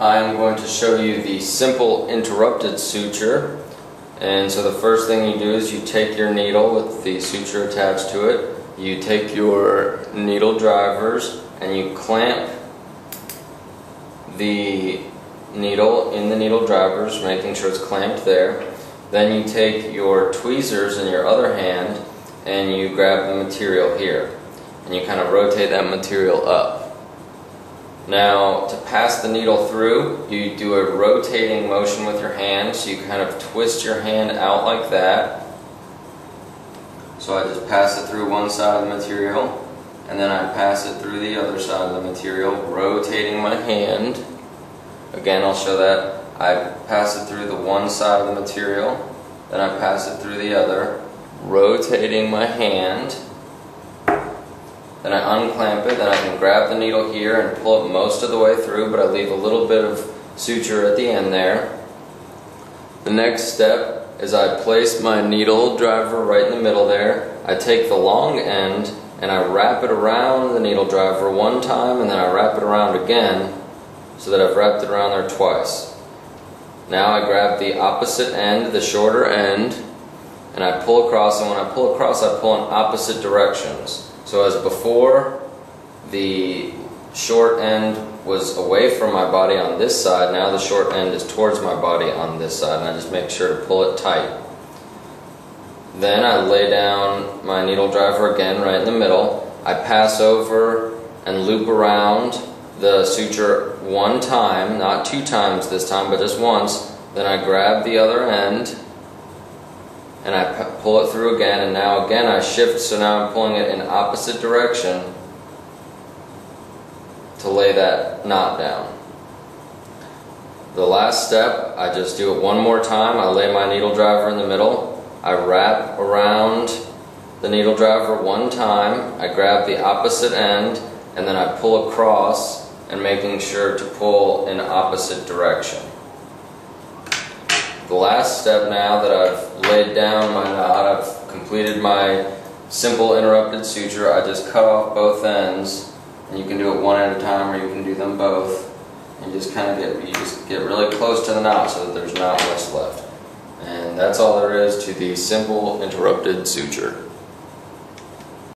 I'm going to show you the simple interrupted suture. And so the first thing you do is you take your needle with the suture attached to it, you take your needle drivers and you clamp the needle in the needle drivers, making sure it's clamped there. Then you take your tweezers in your other hand and you grab the material here and you kind of rotate that material up. Now, to pass the needle through, you do a rotating motion with your hand, so you kind of twist your hand out like that. So I just pass it through one side of the material, and then I pass it through the other side of the material, rotating my hand. Again, I'll show that. I pass it through the one side of the material, then I pass it through the other, rotating my hand. Then I unclamp it, then I can grab the needle here and pull it most of the way through, but I leave a little bit of suture at the end there. The next step is I place my needle driver right in the middle there. I take the long end and I wrap it around the needle driver one time, and then I wrap it around again so that I've wrapped it around there twice. Now I grab the opposite end, the shorter end, and I pull across, and when I pull across I pull in opposite directions. So as before, the short end was away from my body on this side, now the short end is towards my body on this side, and I just make sure to pull it tight. Then I lay down my needle driver again right in the middle. I pass over and loop around the suture one time, not two times this time, but just once. Then I grab the other end and I pull it through again, and now again I shift, so now I'm pulling it in opposite direction to lay that knot down. The last step, I just do it one more time. I lay my needle driver in the middle, I wrap around the needle driver one time, I grab the opposite end, and then I pull across, and making sure to pull in opposite direction. The last step, now that I've laid down my knot, I've completed my simple interrupted suture, I just cut off both ends, and you can do it one at a time or you can do them both, and just kind of get really close to the knot so that there's not much left. And that's all there is to the simple interrupted suture.